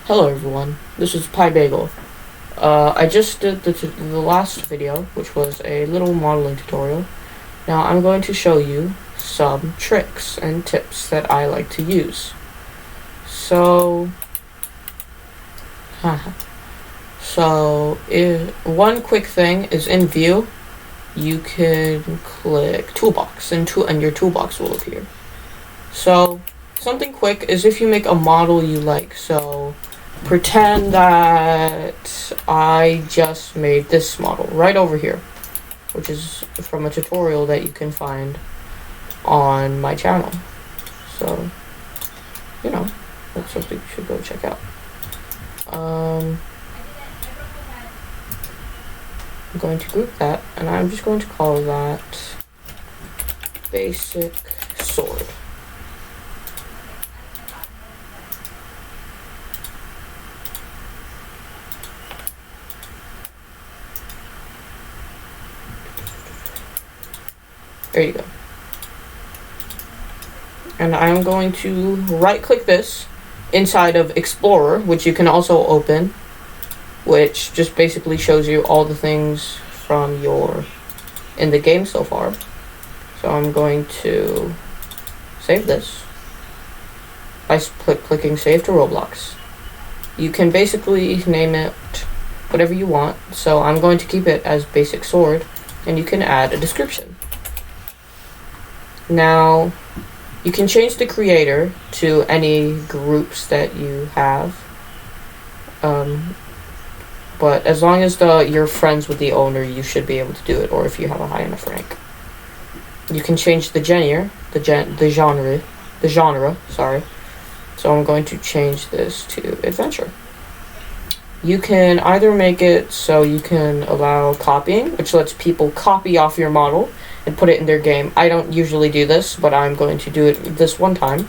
Hello everyone, this is Pie Bagel. I just did the last video, which was a little modeling tutorial. Now I'm going to show you some tricks and tips that I like to use. So, one quick thing is in View, you can click Toolbox, and your toolbox will appear. So, something quick is if you make a model you like. So, pretend that I just made this model right over here, which is from a tutorial that you can find on my channel. So, that's something you should go check out. I'm going to group that, and I'm just going to call that basic sword. There you go. And I'm going to right click this inside of Explorer, which you can also open, which just basically shows you all the things from in the game so far. So I'm going to save this by clicking Save to Roblox. You can basically name it whatever you want, so I'm going to keep it as Basic Sword, and you can add a description. Now, you can change the creator to any groups that you have, but as long as you're friends with the owner, you should be able to do it, or if you have a high enough rank. You can change the genre, sorry. So I'm going to change this to adventure. You can either make it so you can allow copying, which lets people copy off your model and put it in their game. I don't usually do this, but I'm going to do it this one time.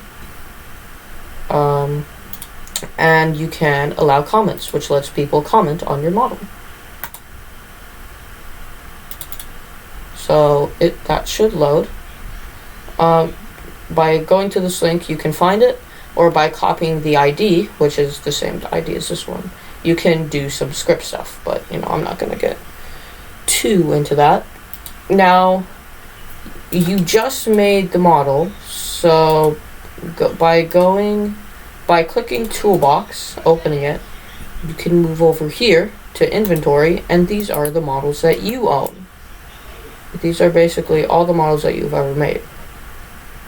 And you can allow comments, which lets people comment on your model. So that should load. By going to this link, you can find it, or by copying the ID, which is the same ID as this one, you can do some script stuff, but I'm not going to get too into that. Now, you just made the model, so by clicking Toolbox, opening it, you can move over here to Inventory, and these are the models that you own. These are basically all the models that you've ever made.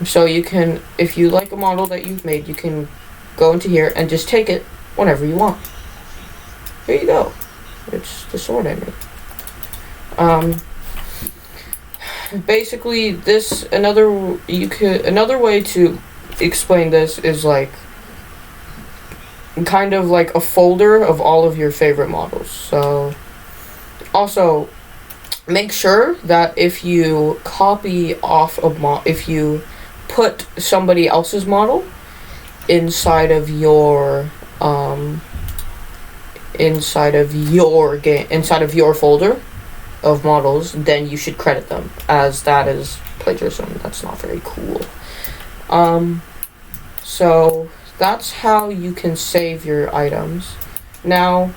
So you can, if you like a model that you've made, you can go into here and just take it whenever you want. Here you go. It's the sword I made. Basically, another way to explain this is kind of like a folder of all of your favorite models. So, also, make sure that if you copy off if you put somebody else's model inside of your folder of models, then you should credit them, as that is plagiarism. That's not very cool. So that's how you can save your items. Now,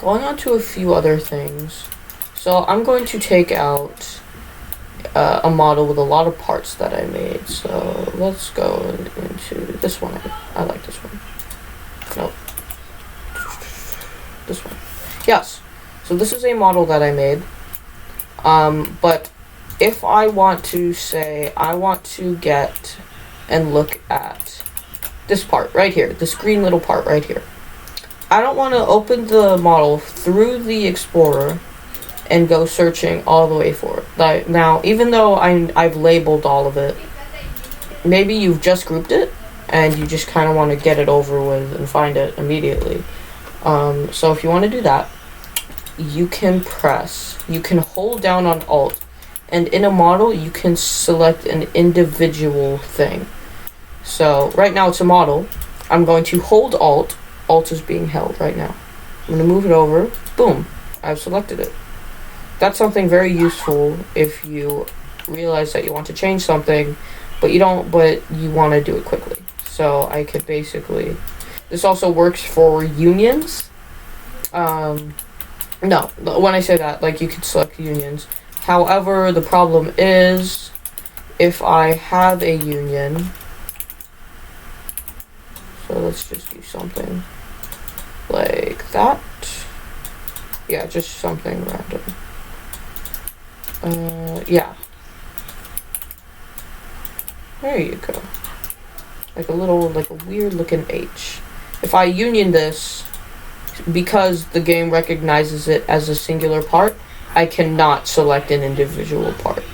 going on to a few other things. So I'm going to take out a model with a lot of parts that I made. So let's go into this one. I like this one. Nope. This one. Yes. So this is a model that I made. But if I want to say, I want to get and look at this part right here, this green little part right here. I don't want to open the model through the Explorer and go searching all the way for it. Now, even though I've labeled all of it, maybe you've just grouped it and you just kind of want to get it over with and find it immediately. So if you want to do that, you can hold down on Alt, and in a model you can select an individual thing. So right now it's a model. I'm going to hold Alt. Alt is being held right now. I'm going to move it over. Boom. I've selected it. That's something very useful if you realize that you want to change something, but you want to do it quickly. So I could basically, This also works for unions. No, when I say that, like, you could select unions. However, the problem is, if I have a union, so let's just do something like that. Yeah, just something random. Yeah. There you go. Like a weird looking H. If I union this, because the game recognizes it as a singular part, I cannot select an individual part.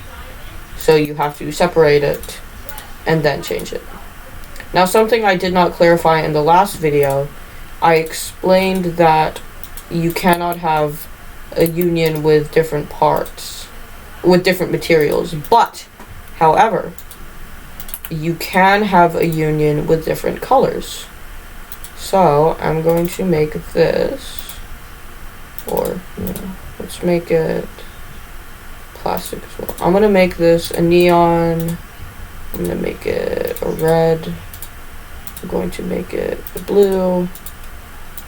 So you have to separate it and then change it. Now, something I did not clarify in the last video, I explained that you cannot have a union with different parts, with different materials, but, however, you can have a union with different colors. So, I'm going to make this, or, let's make it plastic as well. I'm going to make this a neon, I'm going to make it a red, I'm going to make it a blue,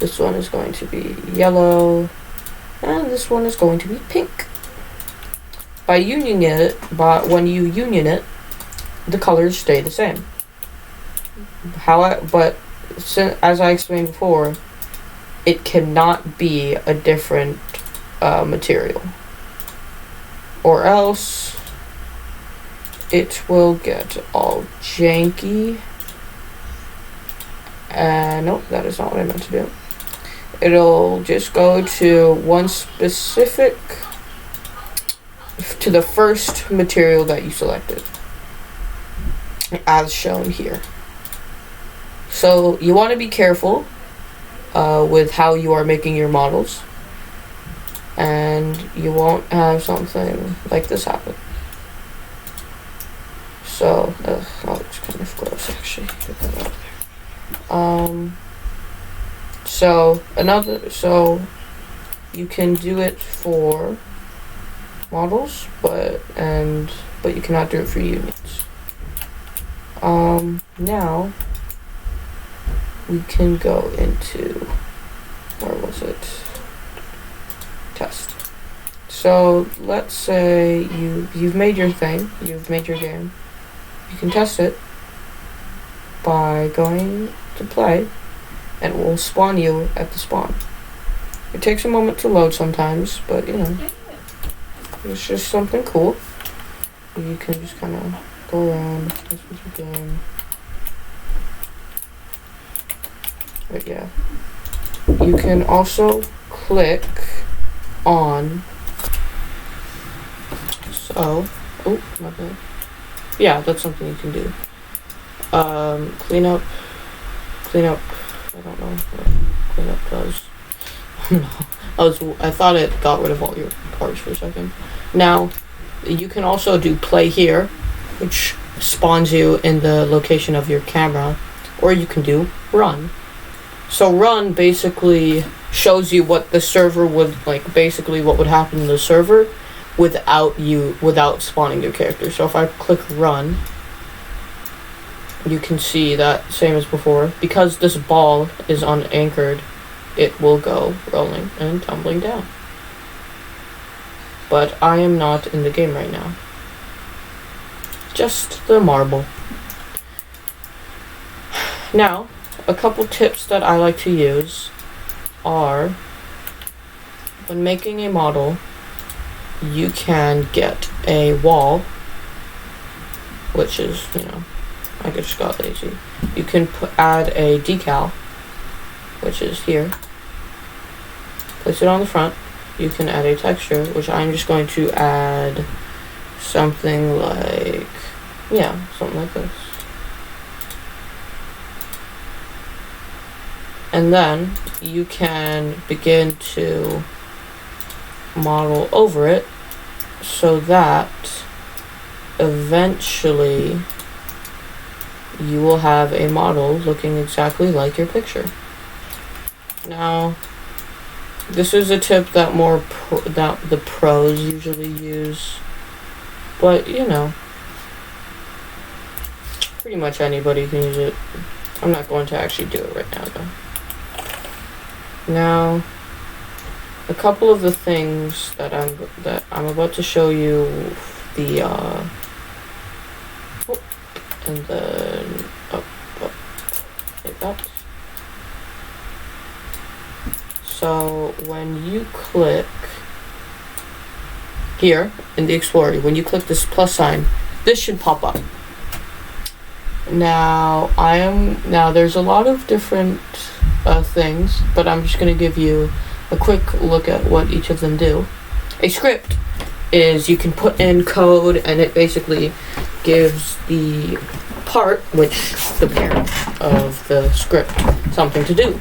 this one is going to be yellow, and this one is going to be pink. By unioning it, when you union it, the colors stay the same. But as I explained before, it cannot be a different material, or else it will get all janky. Nope, that is not what I meant to do. It'll just go to one specific, to the first material that you selected, as shown here. So you want to be careful with how you are making your models, and you won't have something like this happen. So, oh, it's kind of gross actually. Get that out there. So you can do it for models, but you cannot do it for unions. Now we can go into, where was it? Test. So let's say you've made your thing, you've made your game. You can test it by going to play, and it will spawn you at the spawn. It takes a moment to load sometimes, but it's just something cool. You can just kind of go around, mess with your game. But yeah, you can also click on, oh my bad. Yeah, that's something you can do. Clean up, I don't know what clean up does. I thought it got rid of all your parts for a second. Now, you can also do play here, which spawns you in the location of your camera, or you can do run. So run basically shows you what the server would, like, basically what would happen in the server without spawning your character. So if I click run, you can see that same as before. Because this ball is unanchored, it will go rolling and tumbling down. But I am not in the game right now. Just the marble. Now, a couple tips that I like to use are, when making a model, you can get a wall, which is, I just got lazy. You can add a decal, which is here. Place it on the front. You can add a texture, which I'm just going to add something like, something like this. And then you can begin to model over it so that eventually you will have a model looking exactly like your picture. Now, this is a tip that that the pros usually use, but pretty much anybody can use it. I'm not going to actually do it right now, though. Now, a couple of the things that I'm about to show you, the and then up, like that. So when you click here in the Explorer, when you click this plus sign, this should pop up. Now there's a lot of different things, but I'm just going to give you a quick look at what each of them do. A script is you can put in code, and it basically gives the part, which the parent of the script, something to do.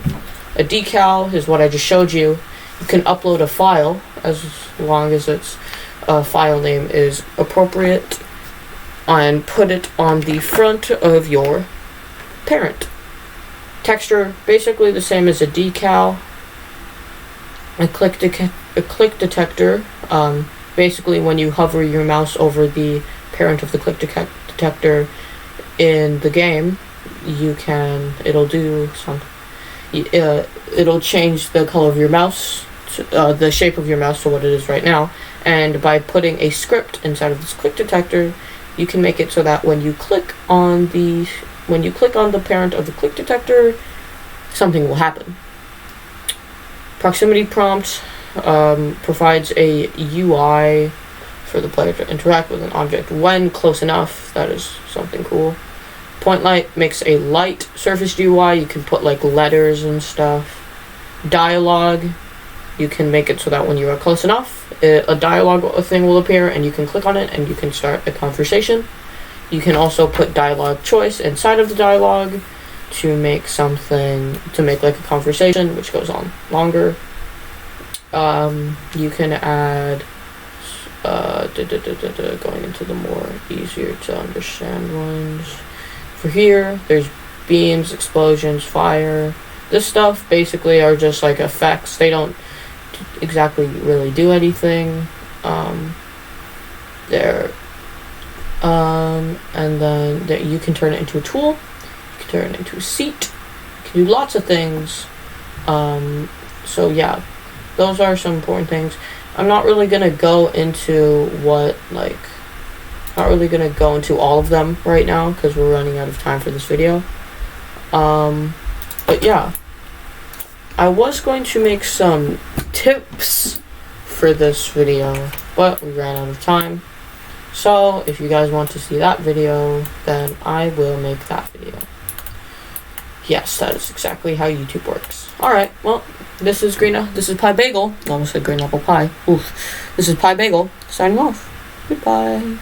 A decal is what I just showed you. You can upload a file as long as its file name is appropriate, and put it on the front of your parent. Texture, basically the same as a decal. A click detector, basically when you hover your mouse over the parent of the click detector in the game, it'll do something. It'll change the color of your mouse, the shape of your mouse to what it is right now, and by putting a script inside of this click detector, you can make it so that when you click on the parent of the click detector, something will happen. Proximity prompt provides a UI for the player to interact with an object when close enough. That is something cool. Point light makes a light surface GUI. You can put like letters and stuff. Dialogue, you can make it so that when you are close enough, a dialogue thing will appear, and you can click on it and you can start a conversation. You can also put dialogue choice inside of the dialogue to make like a conversation which goes on longer. You can add going into the more easier to understand ones. For here, there's beams, explosions, fire. This stuff basically are just like effects. They don't exactly really do anything. And then you can turn it into a tool. You can turn it into a seat. You can do lots of things. So yeah, those are some important things. I'm not really gonna go into all of them right now because we're running out of time for this video. But yeah, I was going to make some tips for this video, but we ran out of time. So if you guys want to see that video, then I will make that video. Yes, that is exactly how YouTube works. Alright, well, this is Pie Bagel. I almost said green apple pie. Oof. This is Pie Bagel, signing off. Goodbye.